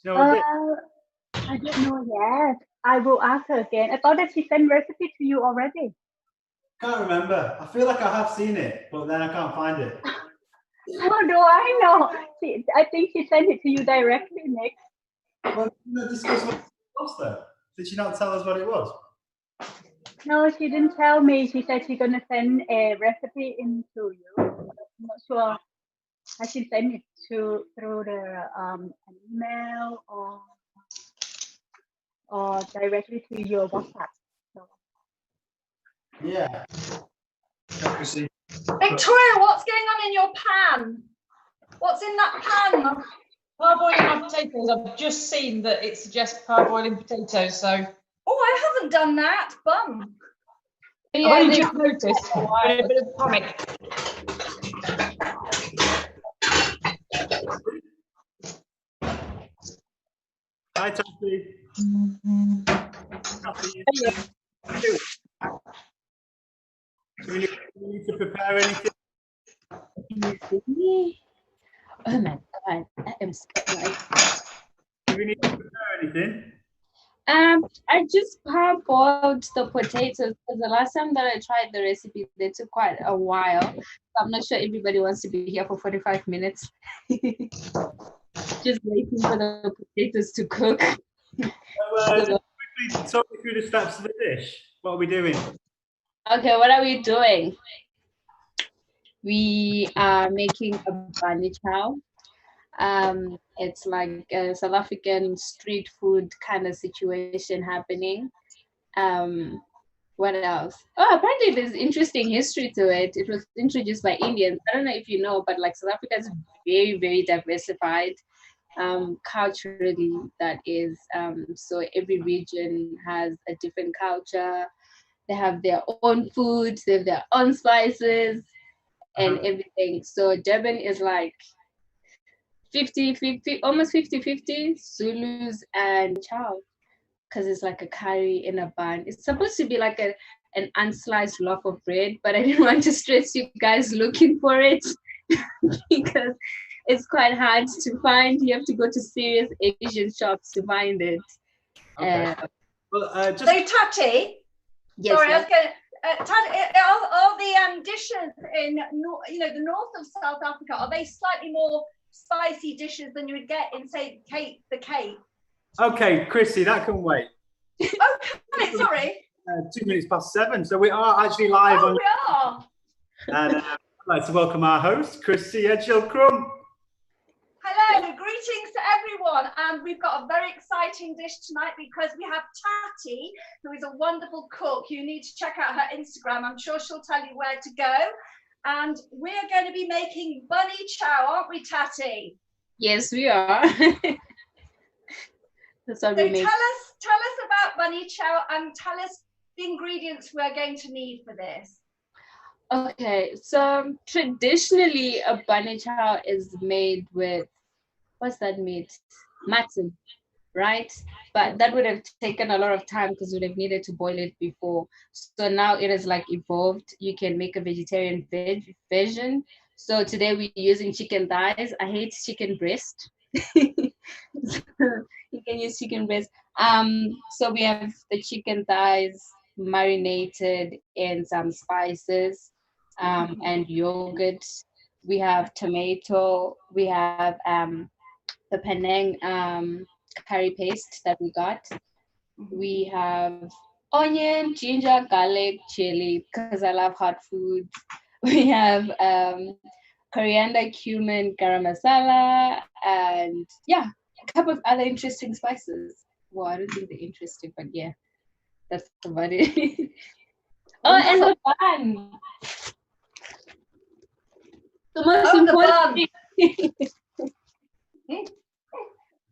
Do you know what it is? Uh, I don't know yet. I will ask her again. I thought that she sent recipe to you already. Can't remember. I feel like I have seen it, but then I can't find it. How do I know? I think she sent it to you directly, Nick. Well, we discuss what it was though. Did she not tell us what it was? No, she didn't tell me. She said she's gonna send a recipe in to you. I'm not sure. Has she sent it to through the an email or directly to your WhatsApp? So, Yeah. Let me see. Victoria, what's going on in your pan? What's in that pan? Parboiling my potatoes. I've just seen that it suggests parboiling potatoes, so. Oh, I haven't done that. Bum. Yeah, I've only just noticed. A bit of panic. Hi, Tassie. Tassie, do we need to prepare anything? oh my god, I am so like. Do we need to prepare anything? I just parboiled the potatoes because the last time that I tried the recipe, they took quite a while. So I'm not sure everybody wants to be here for 45 minutes. Just waiting for the potatoes to cook. Just quickly talk me through the steps of the dish. What are we doing? Okay, what are we doing? We are making a bunny chow. It's like a South African street food kind of situation happening. What else? Oh, apparently there's interesting history to it. It was introduced by Indians. I don't know if you know, but like South Africa is very, very diversified culturally. That is, so every region has a different culture. They have their own food, they have their own spices and everything. So Durban is like 50-50, almost 50-50 Zulus and Chow, because it's like a curry in a bun. It's supposed to be like an unsliced loaf of bread, but I didn't want to stress you guys looking for it because it's quite hard to find. You have to go to serious Asian shops to find it. Okay. Well, just so Tati, yes, sorry, I was going. Are the dishes in the north of South Africa, are they slightly more spicy dishes than you would get in, say, the Cape? Okay, Chrissy, that can wait. Okay, sorry. 2 minutes past 7, so we are actually live. Oh, we are. And I'd like to welcome our host, Chrissy Edgell-Crump. Hello, greetings to everyone, and we've got a very exciting dish tonight because we have Tati, who is a wonderful cook. You need to check out her Instagram. I'm sure she'll tell you where to go. And we're going to be making bunny chow, aren't we, Tati? Yes, we are. That's what so we make. Tell us about bunny chow and tell us the ingredients we're going to need for this. Okay, so traditionally a bunny chow is made with, what's that meat? Mutton, right? But that would have taken a lot of time because we would have needed to boil it before. So now it is like evolved. You can make a vegetarian version. So today we're using chicken thighs. I hate chicken breast. So you can use chicken breast. So we have the chicken thighs marinated in some spices and yogurt. We have tomato. We have the Penang curry paste that we got. We have onion, ginger, garlic, chili, because I love hot food. We have coriander, cumin, garam masala, and yeah, a couple of other interesting spices. Well, I don't think they're interesting, but yeah, that's about it. Oh, and the bun. The most important thing.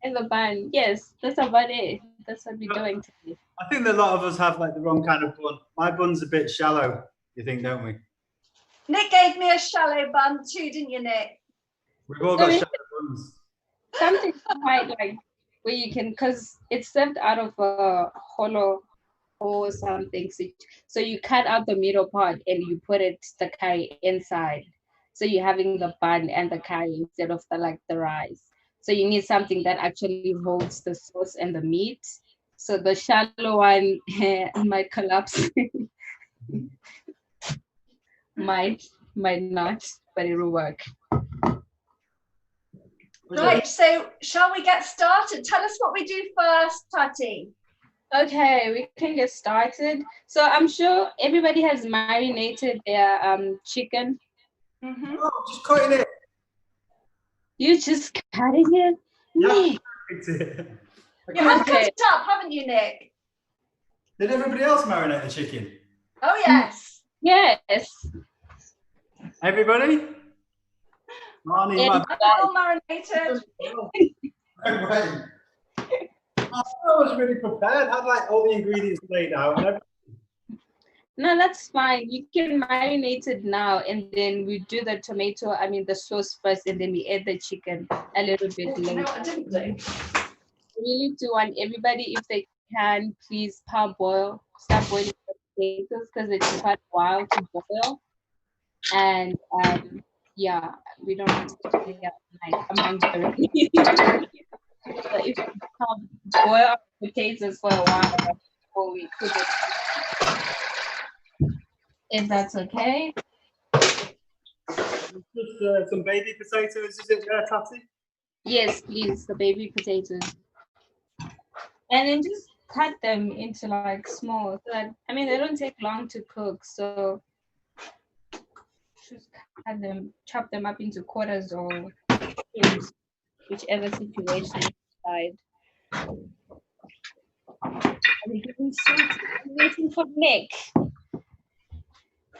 And the bun. Yes, that's about it. That's what we're doing today. I think that a lot of us have like the wrong kind of bun. My bun's a bit shallow, you think, don't we? Nick gave me a shallow bun too, didn't you, Nick? We've all got shallow buns. Something quite like where you can, because it's served out of a hollow or something. So you cut out the middle part and you put the curry inside. So you're having the bun and the curry instead of the rice. So you need something that actually holds the sauce and the meat. So the shallow one might collapse. might not, but it will work. Right, so shall we get started? Tell us what we do first, Tati. Okay, we can get started. So I'm sure everybody has marinated their chicken. Mm-hmm. Oh, just cutting it. You just cutting it? Yeah. Nick. You have Okay. cut it up, haven't you, Nick? Did everybody else marinate the chicken? Oh, yes. Yes. Everybody? Marnie, Yes. All marinated. No way. I was really prepared. Had like all the ingredients laid out and everything. No, that's fine. You can marinate it now, and then we do the the sauce first, and then we add the chicken a little bit Oh, you know later. what I didn't do? Really do want everybody, if they can, please parboil. Start boiling the potatoes because it's quite a while to boil. And yeah, we don't want to stay up night. I'm hungry already. So if you boil our potatoes for a while before we cook it, if that's okay. Just some baby potatoes, is it there, Tati? Yes, please, the baby potatoes. And then just cut them into like small. So that, they don't take long to cook. So just cut them, chop them up into quarters or cubes, whichever situation you decide. Are we getting started? I'm waiting for Nick.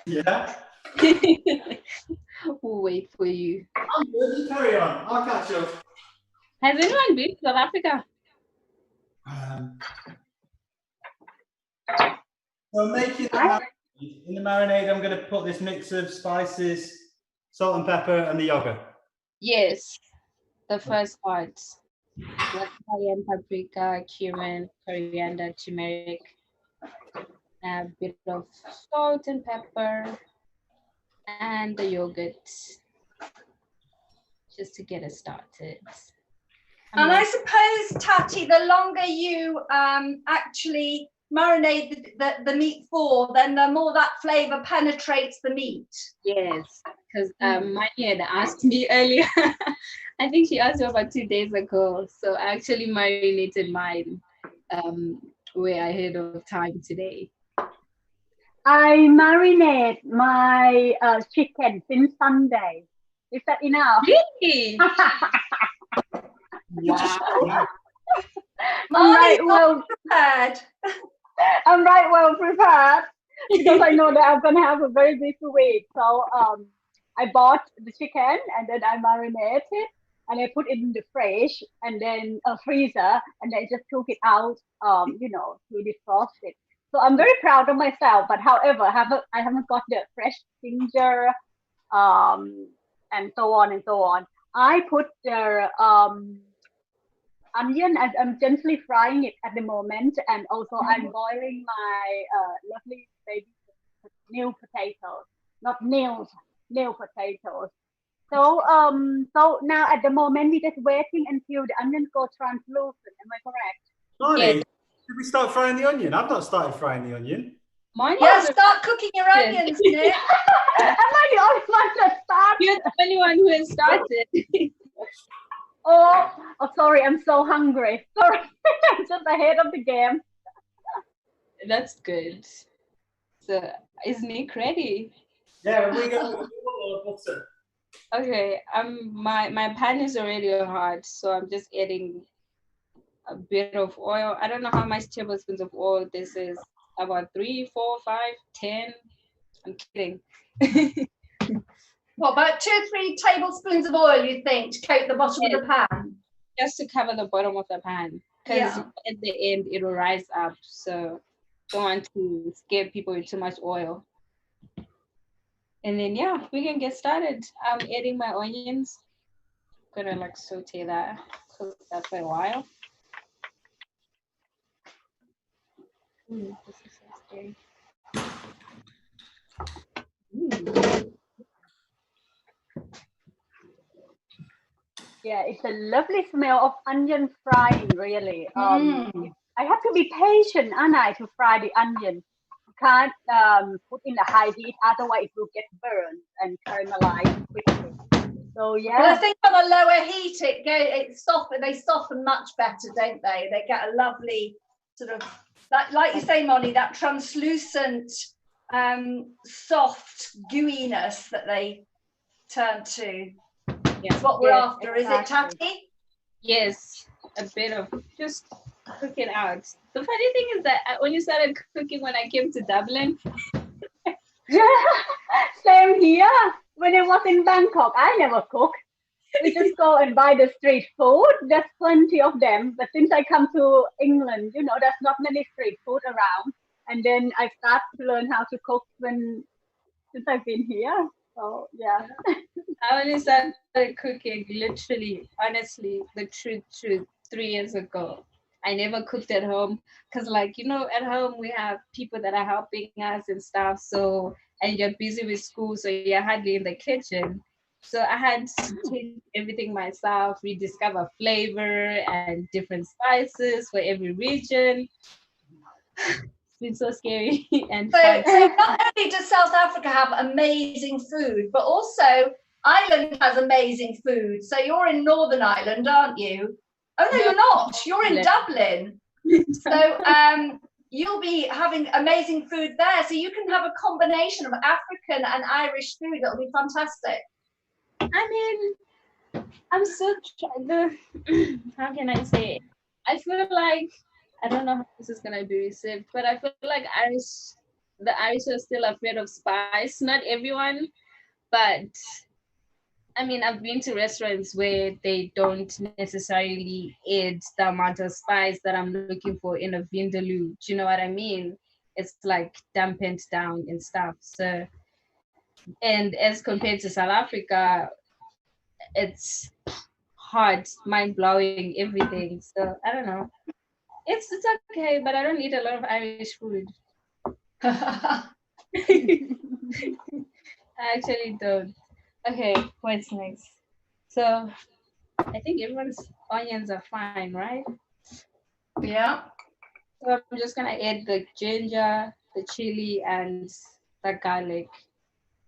Yeah. We'll wait for you. I'm good. You carry on. I'll catch up. Has anyone been to South Africa? So making the marinade. In the marinade, I'm going to put this mix of spices, salt and pepper, and the yogurt. Yes, the first part. Like cayenne, paprika, cumin, coriander, turmeric, a bit of salt and pepper, and the yogurt, just to get it started. And I suppose, Tati, the longer you actually marinate the meat for, then the more that flavour penetrates the meat. Yes, because Mani had asked me earlier. I think she asked me about 2 days ago. So I actually marinated mine way ahead of time today. I marinate my chicken since Sunday. Is that enough? Really? Wow. I'm right well prepared. I'm right well prepared because I know that I'm gonna have a very busy week. So I bought the chicken and then I marinate it and I put it in the fridge and then a freezer and then just took it out to defrost it. So I'm very proud of myself, but however, I haven't got the fresh ginger and so on and so on. I put the onion as I'm gently frying it at the moment, and also I'm boiling my lovely baby new potatoes, not nails, new potatoes. So so now at the moment we're just waiting until the onions go translucent. Am I correct? Marnie, Yes. should we start frying the onion? I've not started frying the onion. Mine Yeah, start cooking your onions, Nick. Am I the only one that started? You're the only one who has started. Oh, sorry, I'm so hungry. Sorry, I'm just ahead of the game. That's good. So is Nick ready? Yeah, we go with oil or butter. Okay, my pan is already hot, so I'm just adding a bit of oil. I don't know how much tablespoons of oil this is. About 3, 4, 5, 10. I'm kidding. What, about 2 or 3 tablespoons of oil, you think, to coat the bottom of the pan? Just to cover the bottom of the pan, because Yeah. at the end it will rise up. So don't want to scare people with too much oil. And then yeah, we can get started. I'm adding my onions. Gonna like saute that, cook that for a while. This is so scary. Yeah, it's a lovely smell of onion frying, really. Mm. I have to be patient, aren't I, to fry the onion. You can't put in the high heat, otherwise it will get burned and caramelized quickly. So Well, I yeah, think on a lower heat, they soften much better, don't they? They get a lovely sort of, like you say, Molly, that translucent, soft gooiness that they turn to. That's what we're Yes, after, is it, exactly. Tati? Yes, a bit of just cook it out. The funny thing is that when you started cooking when I came to Dublin, Same here. When I was in Bangkok, I never cook. We just go and buy the street food. There's plenty of them. But since I come to England, there's not many street food around. And then I start to learn how to cook since I've been here. So yeah. I only started cooking literally, honestly, the truth, 3 years ago. I never cooked at home because, like, at home we have people that are helping us and stuff. So, and you're busy with school, so you're hardly in the kitchen. So I had to take everything myself, rediscover flavor and different spices for every region. It's been so scary and fun. So not only does South Africa have amazing food, but also Ireland has amazing food. So you're in Northern Ireland, aren't you? Oh no, you're not. You're in Dublin. So you'll be having amazing food there. So you can have a combination of African and Irish food. It'll be fantastic. I mean, I'm so how can I say it? I feel like I don't know how this is gonna be received, but I feel like the Irish are still afraid of spice. Not everyone, but I mean, I've been to restaurants where they don't necessarily add the amount of spice that I'm looking for in a vindaloo. Do you know what I mean? It's like dampened down and stuff. So, and as compared to South Africa, it's hard, mind blowing, everything. So I don't know. It's okay, but I don't eat a lot of Irish food. I actually don't. Okay, what's next? So I think everyone's onions are fine, right? Yeah. So I'm just gonna add the ginger, the chili, and the garlic.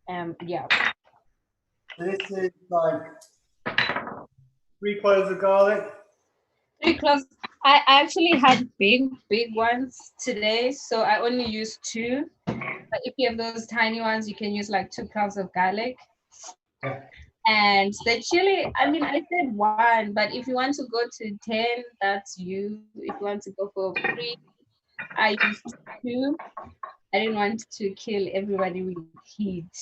Yeah. This is like 3 cloves of garlic. 3 cloves. I actually had big ones today, so I only used 2. But if you have those tiny ones, you can use like 2 cloves of garlic. Yeah. And the chili, I mean, I said 1, but if you want to go to 10, that's you. If you want to go for 3, I used 2. I didn't want to kill everybody with heat.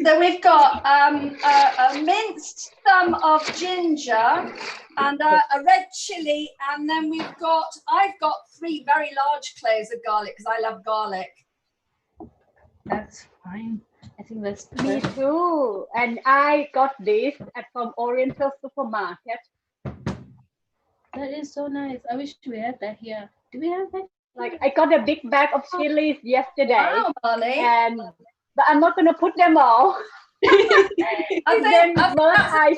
So we've got a minced thumb of ginger and a red chili, and then I've got 3 very large cloves of garlic because I love garlic. That's fine. I think that's Me perfect. too. And I got this from Oriental Supermarket. That is so nice. I wish we had that here. Do we have that? Like I got a big bag of chilies yesterday, Wow, Molly. but I'm not gonna put them all. I think that's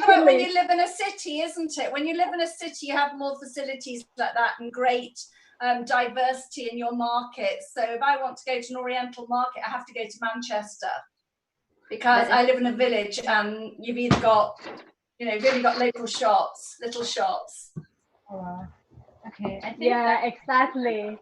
chili. when you live in a city, isn't it? When you live in a city, you have more facilities like that and great diversity in your markets. So if I want to go to an Oriental market, I have to go to Manchester because I live in a village, and you've either got, you've only got local shops, little shops. Oh, wow. Okay. I think Yeah, exactly.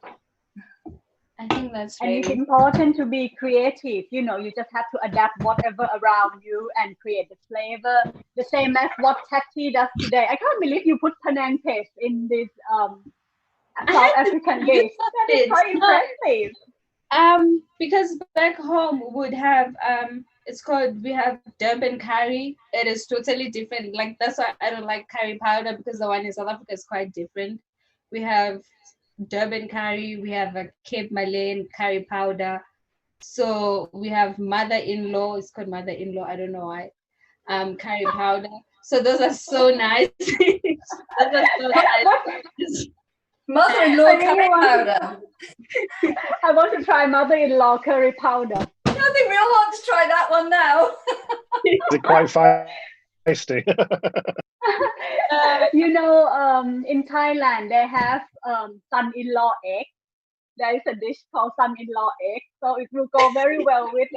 I think that's And it's great. important to be creative. You just have to adapt whatever around you and create the flavor. The same as what Tati does today. I can't believe you put Penang paste in this South African dish. That is quite impressive. Because back home would have we have Durban curry. It is totally different. Like that's why I don't like curry powder, because the one in South Africa is quite different. We have Durban curry, we have a Cape Malayan curry powder. So we have mother-in-law, it's called mother-in-law, I don't know why. Curry powder. So those are so nice. Those are so nice. Mother-in-law curry powder. I want to try mother-in-law curry powder. I think we all want to try that one now. Is it quite tasty. You know, in Thailand, they have son-in-law egg. There is a dish called son-in-law egg, so it will go very well with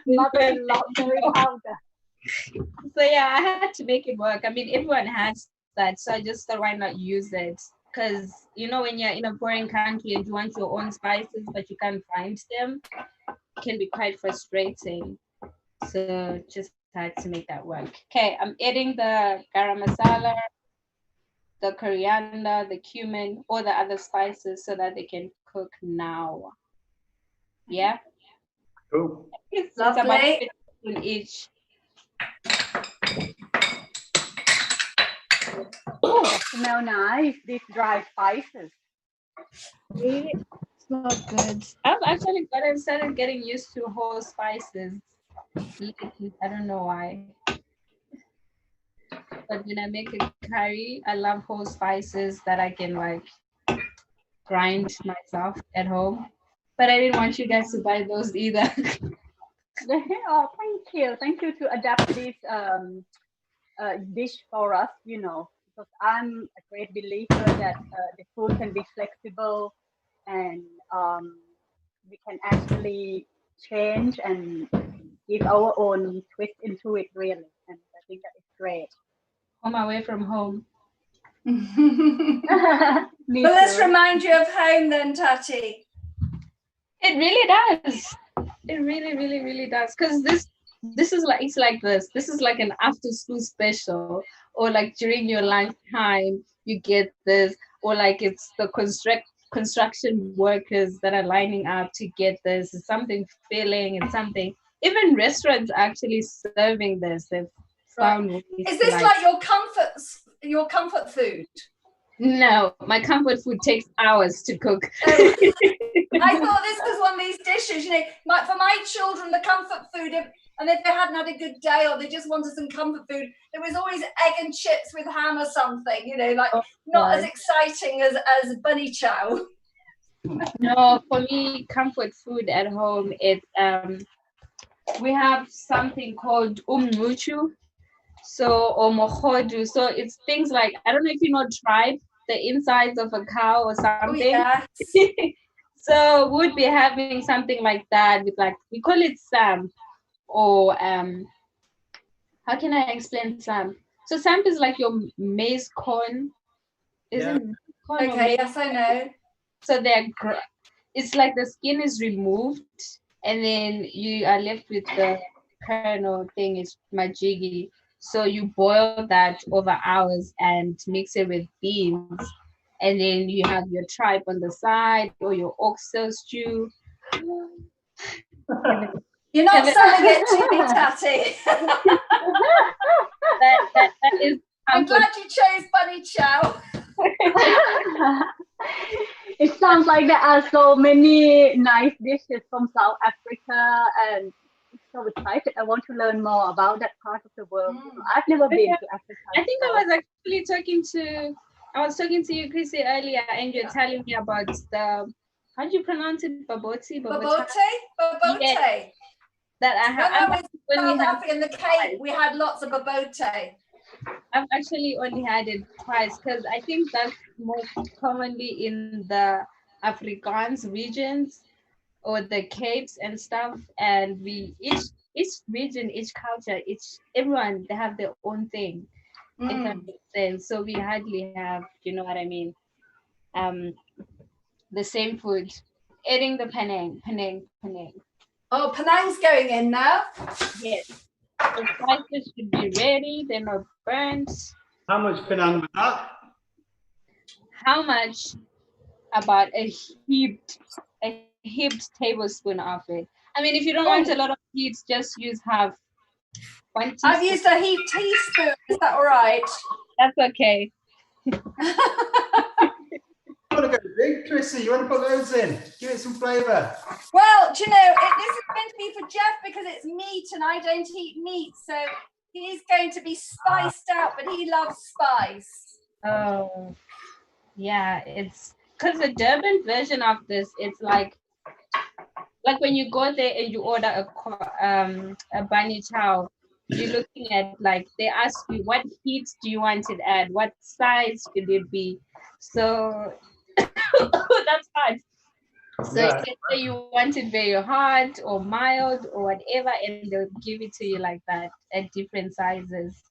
mother-in-law curry powder. So yeah, I had to make it work. I mean, everyone has that, so I just thought, why not use it? Because you know, when you're in a foreign country and you want your own spices, but you can't find them, it can be quite frustrating. So just had to make that work. Okay, I'm adding the garam masala, the coriander, the cumin, all the other spices so that they can cook now. Yeah. Cool. It's Lovely. about 50 in each. Oh, that smell nice. These dry spices. Really? So good. I've actually started getting used to whole spices lately. I don't know why. But when I make a curry, I love whole spices that I can like grind myself at home. But I didn't want you guys to buy those either. Oh, thank you. Thank you to adapt this dish for us, you know, because I'm a great believer that the food can be flexible and we can actually change and give our own twist into it, really. And I think that is great. Home away from home. Me Well, let's too. remind you of home then, Tati. It really does. It really, really, really does. Because this is like, it's like this. This is like an after school special, or like during your lunchtime, you get this, or like it's the construction workers that are lining up to get this. It's something filling and something. Even restaurants are actually serving this. They've found ways Is to, this like your comfort food? No, my comfort food takes hours to cook. Oh, I thought this was one of these dishes, you know, for my children, the comfort food, and if they hadn't had a good day or they just wanted some comfort food, there was always egg and chips with ham or something, you know, like not as exciting as bunny chow. No, for me, comfort food at home, it's we have something called umnuchu, so or mohodu. So it's things like, I don't know if you know tribe, the insides of a cow or Oh, something. yes. So we'd be having something like that with, like, we call it sam, or how can I explain sam? So sam is like your maize corn, isn't it? Corn or Okay, maize? yes, I know. So it's like the skin is removed and then you are left with the kernel thing, is majigi. So you boil that over hours and mix it with beans. And then you have your tripe on the side or your oxtail stew. You're not selling it to me, Tati. That is I'm comfort. glad you chose bunny chow. It sounds like there are so many nice dishes from South Africa, and I'm so excited. I want to learn more about that part of the world. I've never been to Africa. I think so. I was actually talking to you, Chrissy, earlier, and you're telling me about the, how do you pronounce it? Baboti? Babote? Yeah. That I When I have. was in South Africa in the Cape, we had lots of babote. I've actually only had it twice because I think that's most commonly in the Afrikaans regions or the Capes and stuff. And we each region, each culture, everyone, they have their own thing. If that makes sense. So we hardly have, you know what I mean, the same food. Eating the Penang. Oh, Penang's going in now. Yes. The spices should be ready, they're not burnt. How much Penang was that? How much? About a heaped tablespoon of it. I mean, if you don't want a lot of heat, just use half. One teaspoon. I've used a heaped teaspoon. Is that all right? That's okay. You want to go big, Chrissy? You want to put those in? Give it some flavour. Well, do you know, this is going to be for Jeff because it's meat and I don't eat meat. So he's going to be spiced out, but he loves spice. Oh, yeah. It's because the Durban version of this, it's like when you go there and you order a bunny chow, you're looking at, like, they ask you what heat do you want it at, what size should it be. So that's hard. So you can say you want it very hot or mild or whatever, and they'll give it to you like that at different sizes.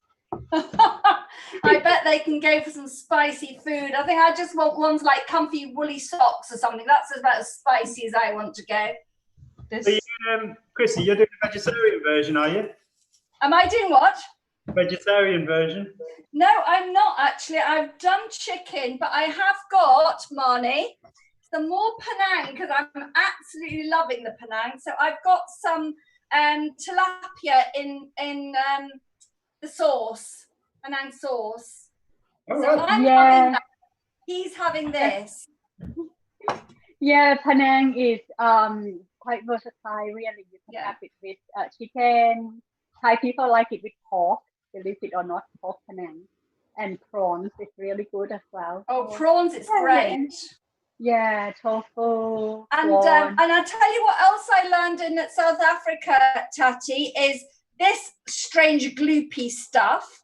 I bet they can go for some spicy food. I think I just want ones like comfy woolly socks or something. That's about as spicy as I want to go. So Chrissy, you're doing the vegetarian version, are you? Am I doing what? Vegetarian version. No, I'm not actually. I've done chicken, but I have got, Marnie, some more Penang because I'm absolutely loving the Penang. So I've got some tilapia in the sauce, Penang sauce. Oh, So right. I'm having that. He's having this. Yeah, Penang is quite versatile. Really, you can have it with chicken. Thai people like it with pork, believe it or not, pork Penang, and prawns is really good as well. Oh, prawns, it's great. Yeah, tofu. And prawn. and I'll tell you what else I learned in South Africa, Tati, is this strange gloopy stuff.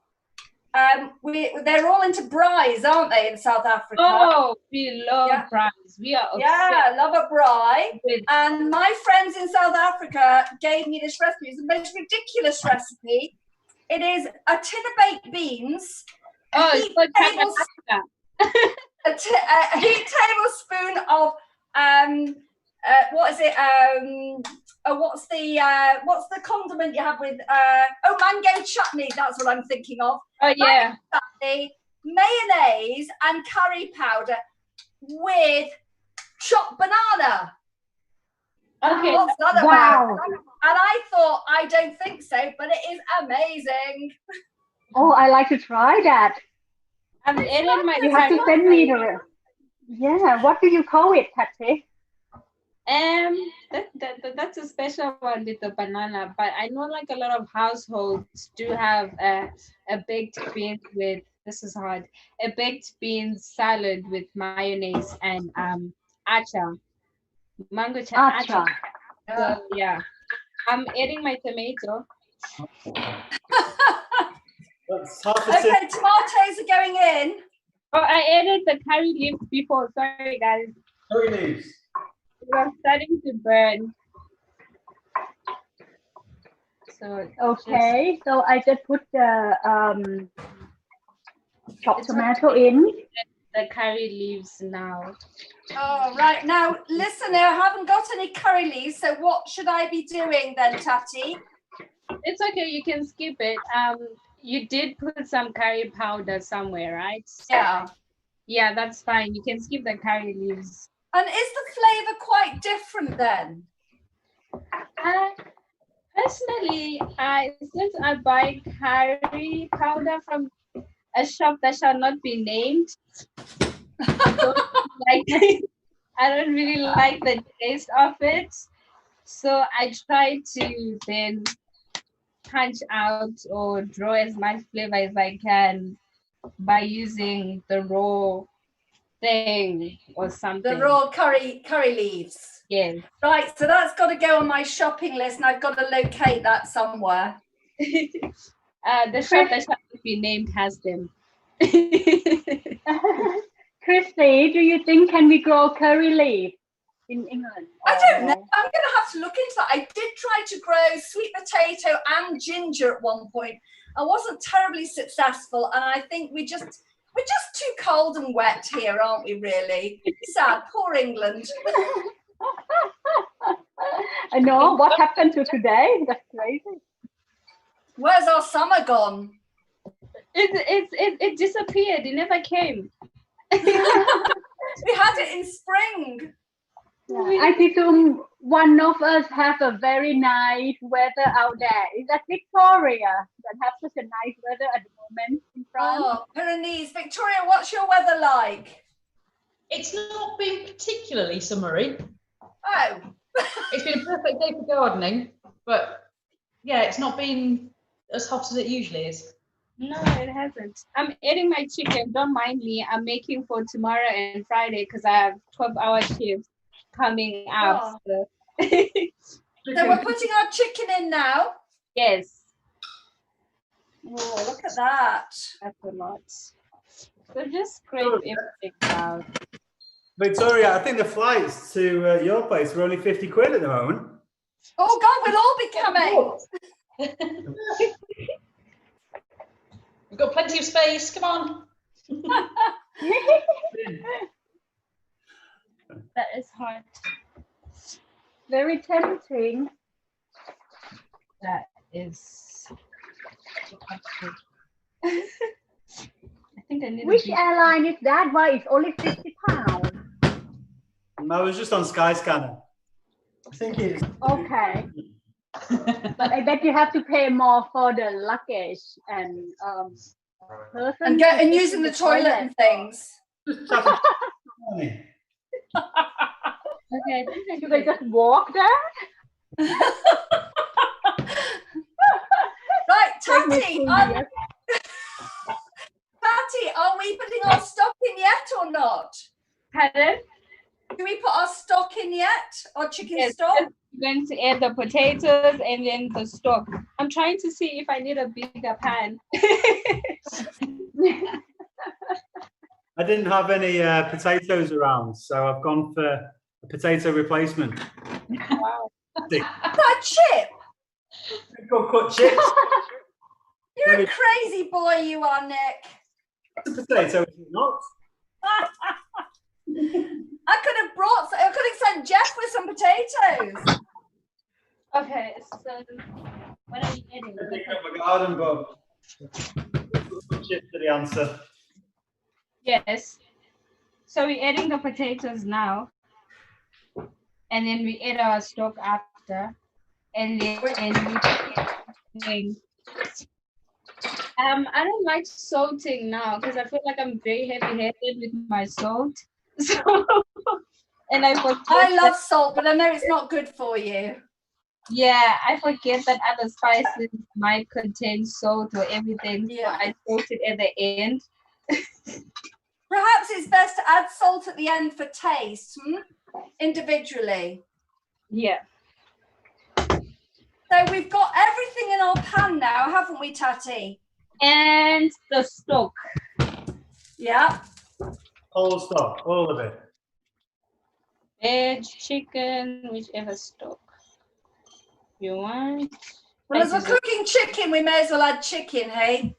They're all into braais, aren't they, in South Africa? Oh, we love braais. We are obsessed. Yeah, love a braai. And my friends in South Africa gave me this recipe. It's the most ridiculous recipe. It is a tin of baked beans. Oh, it's called a heaped tablespoon of what is it? What's the condiment you have with mango chutney? That's what I'm thinking of. Oh yeah. Mango chutney, mayonnaise, and curry powder with chopped banana. Okay. What's that about? Wow. And I thought, I don't think so, but it is amazing. Oh, I like to try that. I've added my. You have to send me the. Yeah, what do you call it, Tati? That's a special one with the banana, but I know like a lot of households do have a baked bean with, this is hard, a baked bean salad with mayonnaise and acha, mango acha. So yeah, I'm adding my tomato. Okay, tomatoes are going in. Oh, I added the curry leaves before. Sorry, guys. Curry leaves. We're starting to burn. So okay, so I just put the chopped tomato in. The curry leaves now. Oh, right. Now, listener, I haven't got any curry leaves, so what should I be doing then, Tati? It's okay, you can skip it. You did put some curry powder somewhere, right? Yeah. Yeah, that's fine. You can skip the curry leaves. And is the flavour quite different then? Personally, since I buy curry powder from a shop that shall not be named, I don't really like the taste of it. So I try to then punch out or draw as much flavor as I can by using the raw thing or something. The raw curry leaves. Yes. Right, so that's got to go on my shopping list, and I've got to locate that somewhere. The shop that shall not be named has them. Christy, do you think can we grow curry leaf in England? I don't know. I'm going to have to look into that. I did try to grow sweet potato and ginger at one point. I wasn't terribly successful, and I think we're just too cold and wet here, aren't we? Really sad. Poor England. I know what happened to today. That's crazy. Where's our summer gone? It disappeared. It never came. We had it in spring. Yeah, I presume one of us have a very nice weather out there. Is that Victoria that have such a nice weather at the moment in France? Oh, Pyrenees. Victoria, what's your weather like? It's not been particularly summery. Oh. It's been a perfect day for gardening, but yeah, it's not been as hot as it usually is. No, it hasn't. I'm eating my chicken. Don't mind me. I'm making for tomorrow and Friday because I have 12-hour shifts coming up. Oh. So we're putting our chicken in now. Yes. Oh, look at that. That's a lot. So just scrape everything out. Victoria, I think the flights to your place are only 50 quid at the moment. Oh God, we'll all be coming. We've got plenty of space. Come on. That is hot. Very tempting. That is. I think I need. Which airline is that? Why it's only £50? I was just on Skyscanner. I think it's Okay. But I bet you have to pay more for the luggage and person And using the toilet and things. just traffic money. Okay, I think I You can just walk there. Right, Take me Tati, 2 Tati, years. are we putting our stock in yet or not? Pardon? Do we put our stock in yet? Our chicken Yes, stock? I'm going to add the potatoes and then the stock. I'm trying to see if I need a bigger pan. I didn't have any potatoes around, so I've gone for a potato replacement. Wow. That chip? Go cut chips. You're a crazy boy, you are, Nick. It's a potato, is it not? I could have sent Jeff with some potatoes. Okay, so what are we adding? I think I'm a garden bug. Chips are the answer. Yes. So we're adding the potatoes now. And then we add our stock after. And then we I don't like salting now because I feel like I'm very heavy-handed with my salt. So and I forget I love salt, but I know it's not good for you. yeah, I forget that other spices might contain salt or everything. Yeah. So I salt it at the end. Perhaps it's best to add salt at the end for taste, individually. Yeah. So we've got everything in our pan now, haven't we, Tati? And the stock. Yeah. Whole stock, all of it. Veg, chicken, whichever stock you want. Well, as we're cooking chicken, we may as well add chicken, hey?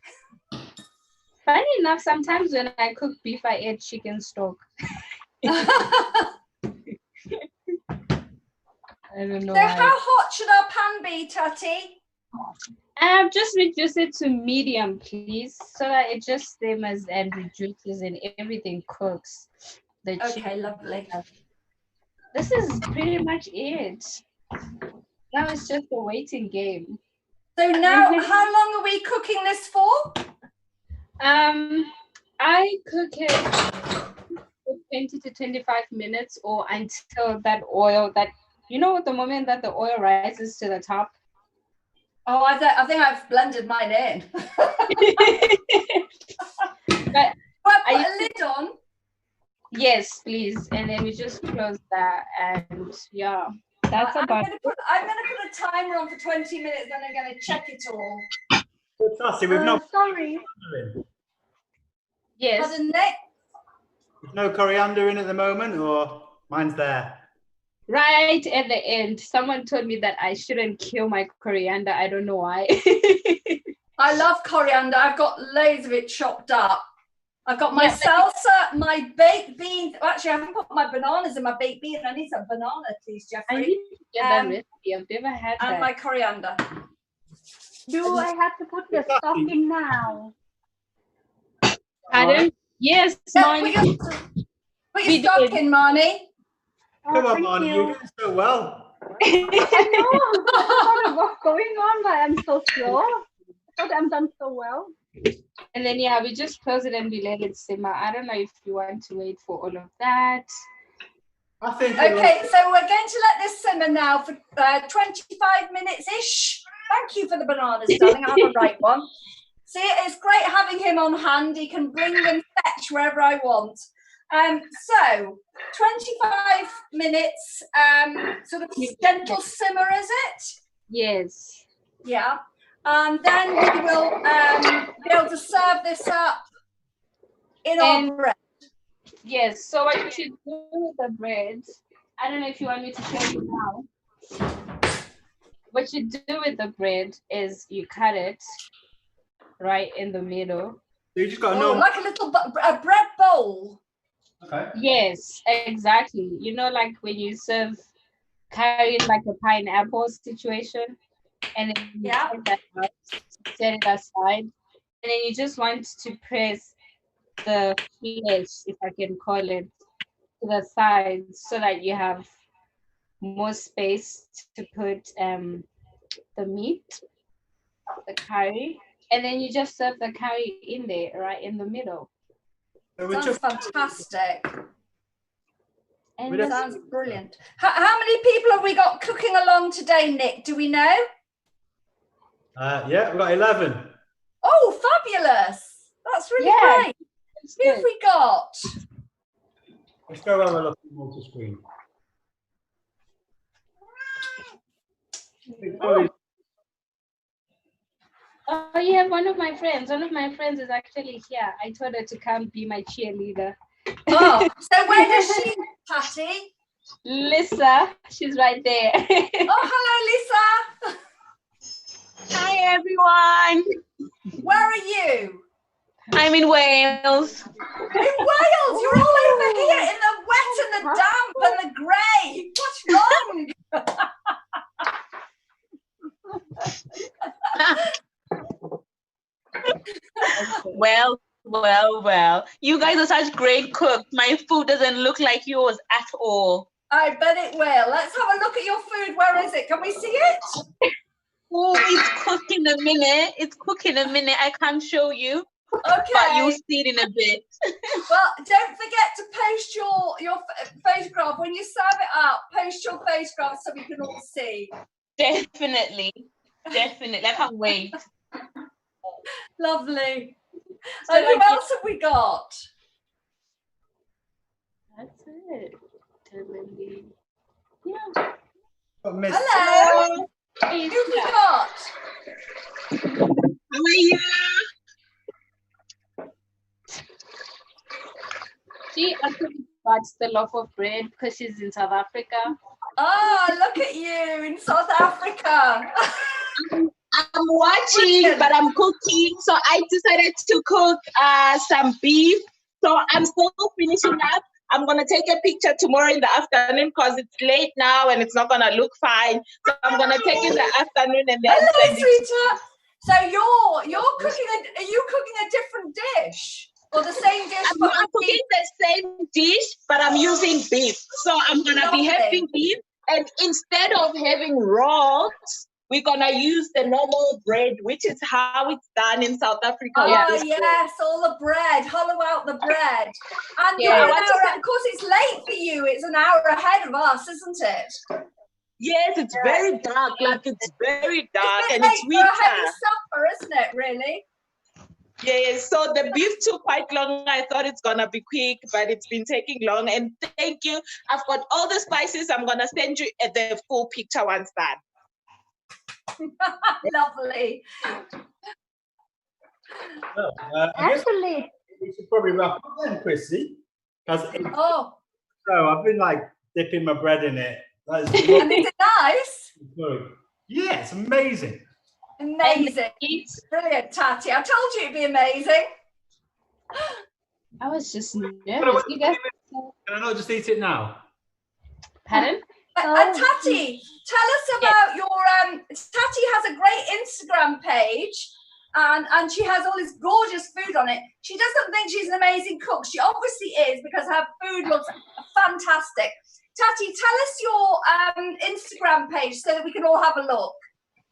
Funny enough, sometimes when I cook beef, I add chicken stock. I don't know. So why. how hot should our pan be, Tati? Just reduce it to medium, please, so that it just simmers and reduces and everything cooks. The Okay, chicken. lovely. This is pretty much it. Now it's just a waiting game. So now, how long are we cooking this for? I cook it for 20 to 25 minutes or until that oil the moment that the oil rises to the top. Oh, I think I've blended mine in. But Well, put a lid on. yes, please. And then we just close that and yeah, that's I'm about gonna put a timer on for 20 minutes, then I'm gonna check it all. Fantastic. We've no Sorry. yes. Pardon, Nick? no coriander in at the moment, or mine's there. Right at the end, someone told me that I shouldn't kill my coriander. I don't know why. I love coriander. I've got loads of it chopped up. I've got my salsa, my baked beans. Actually, I haven't put my bananas in my baked beans. I need some banana, please, I Jeffrey. need to get that recipe. I've never had And that. my coriander. Do I have to put the stock in now? Pardon? Yes, Yeah, Marnie. put your stock in, Marnie. Come on, thank Marnie, you. you're doing so well. I know. I don't know what's going on, but I'm so slow. I thought I'm done so well. And then we just close it and we let it simmer. I don't know if you want to wait for all of that. I think. Okay, so we're going to let this simmer now for 25 minutes-ish. Thank you for the bananas, darling. I have a right one. See, it's great having him on hand. He can bring and fetch wherever I want. So 25 minutes, sort of gentle simmer, is it? Yes. Yeah. And then we will be able to serve this up in our bread. Yes, so what you should do with the bread, I don't know if you want me to show you now. What you do with the bread is you cut it right in the middle. So you just got to Oh, know. like a little a bread bowl. Okay. Yes, exactly. You know, like when you serve curry in like a pineapple situation, and then you take that out, set it aside, and then you just want to press the flesh, if I can call it, to the sides so that you have more space to put the meat, the curry, and then you just serve the curry in there, right in the middle. Sounds fantastic. And It sounds brilliant. How many people have we got cooking along today, Nick? Do we know? Yeah, we've got 11. Oh, fabulous. That's really great. Who have we got? Let's go have a look at multi-screen. Oh, you have one of my friends. One of my friends is actually here. I told her to come be my cheerleader. Oh, so where does she, Patty? Lisa, she's right there. Oh, hello, Lisa. Hi, everyone. Where are you? I'm in Wales. In Wales? You're all over here in the wet and the damp and the grey. What's wrong? Well. You guys are such great cooks. My food doesn't look like yours at all. I bet it will. Let's have a look at your food. Where is it? Can we see it? Oh, it's cooking a minute. It's cooking a minute. I can't show you. Okay. But you'll see it in a bit. Well, don't forget to post your photograph. When you serve it up, post your photograph so we can all see. Definitely. I can't wait. Lovely. So And who like else have we got? That's it. Yeah. Hello. Who have we got? How are you? She actually got the loaf of bread because she's in South Africa. Oh, look at you in South Africa. I'm watching, but I'm cooking. So I decided to cook some beef. So I'm still finishing up. I'm going to take a picture tomorrow in the afternoon because it's late now and it's not going to look fine. So I'm going to take it in the afternoon and then hello, send it. sweetheart. So you're cooking are you cooking a different dish? Or the same dish? I'm cooking the same dish, but I'm using beef. So I'm going to be having beef. And instead of having rolls, we're going to use the normal bread, which is how it's done in South Africa. Oh, yes, all the bread. Hollow out the bread. And you're an hour, of course, it's late for you. It's an hour ahead of us, isn't it? Yes, it's very dark. Like, it's very dark it's and it's winter. For a heavy supper, isn't it, really? Yeah, so the beef took quite long. I thought it's going to be quick, but it's been taking long. And thank you. I've got all the spices. I'm going to send you the full picture once done. Lovely. Well, I guess we should probably wrap up then, Chrissy. So I've been like dipping my bread in it. And is it nice? Yeah, it's amazing. Amazing. Brilliant, Tati. I told you it'd be amazing. I was just nervous. You guys can I not just eat it now? Pardon? Tati, tell us about your Tati has a great Instagram page and she has all this gorgeous food on it. She doesn't think she's an amazing cook. She obviously is because her food looks fantastic. Tati, tell us your Instagram page so that we can all have a look.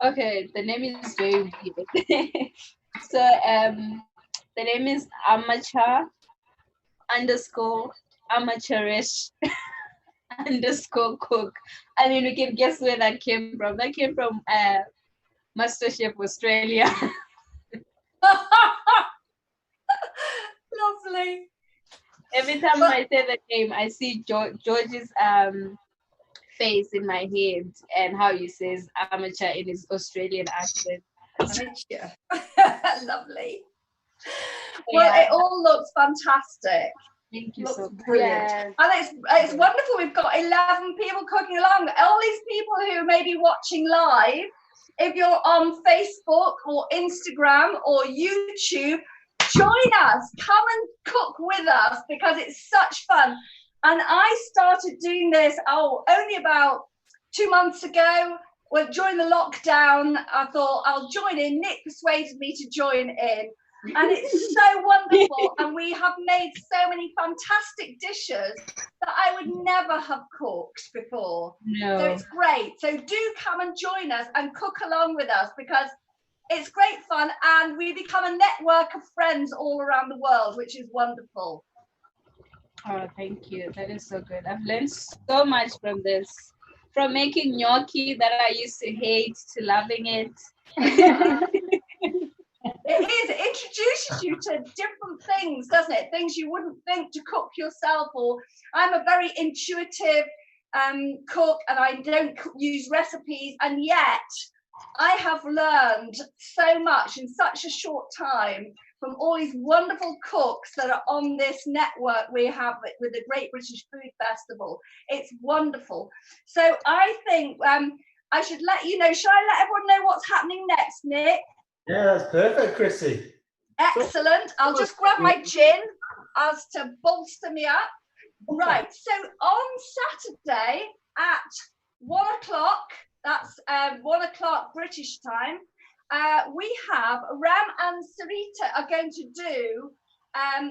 Okay, the name is very weird. So the name is amateurish _ cook. I mean, you can guess where that came from. That came from MasterChef Australia. Lovely. Every time I say the name, I see George's face in my head and how he says amateur in his Australian accent. Lovely. Well, it all looks fantastic. Thank you. Looks So brilliant. Yes. And it's wonderful. We've got 11 people cooking along. All these people who may be watching live, if you're on Facebook or Instagram or YouTube, join us. Come and cook with us because it's such fun. And I started doing this, only about 2 months ago. Well, during the lockdown, I thought I'll join in. Nick persuaded me to join in. And it's so wonderful. And we have made so many fantastic dishes that I would never have cooked before. No. So it's great. So do come and join us and cook along with us because it's great fun. And we become a network of friends all around the world, which is wonderful. Oh, thank you. That is so good. I've learned so much from this. From making gnocchi that I used to hate to loving it. It introduces you to different things, doesn't it? Things you wouldn't think to cook yourself. Or I'm a very intuitive cook, and I don't use recipes, and yet I have learned so much in such a short time from all these wonderful cooks that are on this network we have with the Great British Food Festival. It's wonderful. So I think I should let you know. Shall I let everyone know what's happening next, Nick? Yeah, that's perfect, Chrissy. Excellent. I'll just grab my gin as to bolster me up. Right. So on Saturday at 1 o'clock, that's 1 o'clock British time, we have Ram and Sarita are going to do,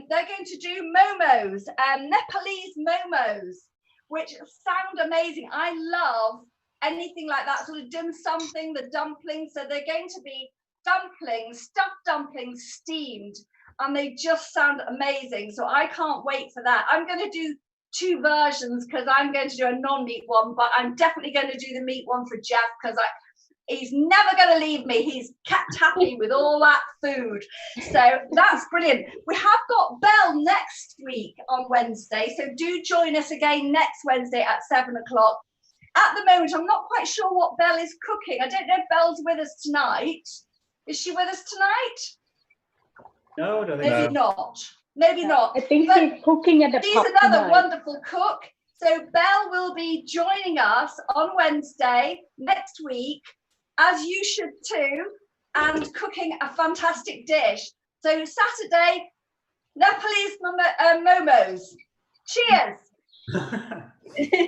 they're going to do momos, Nepalese momos, which sound amazing. I love anything like that, sort of dim sum thing, the dumplings. So they're going to be dumplings, stuffed dumplings, steamed, and they just sound amazing. So I can't wait for that. I'm going to do 2 versions because I'm going to do a non-meat one, but I'm definitely going to do the meat one for Jeff because he's never going to leave me. He's kept happy with all that food. So that's brilliant. We have got Belle next week on Wednesday, so do join us again next Wednesday at 7 o'clock. At the moment, I'm not quite sure what Belle is cooking. I don't know if Belle's with us tonight. Is she with us tonight? No, I don't think Maybe so. not. Maybe not. I think she's cooking at the She's pub another tonight. wonderful cook. So Belle will be joining us on Wednesday next week, as you should too, and cooking a fantastic dish. So Saturday, Nepalese momos. Cheers.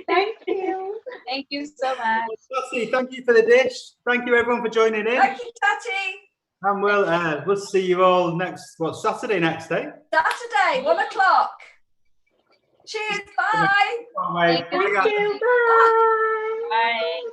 Thank you. Thank you so much. Tati, thank you for the dish. Thank you everyone for joining in. Thank you, Tati. And we'll see you all Saturday next day. Saturday, 1 o'clock. Cheers. Bye. Bye. Thank you. Bye. Bye.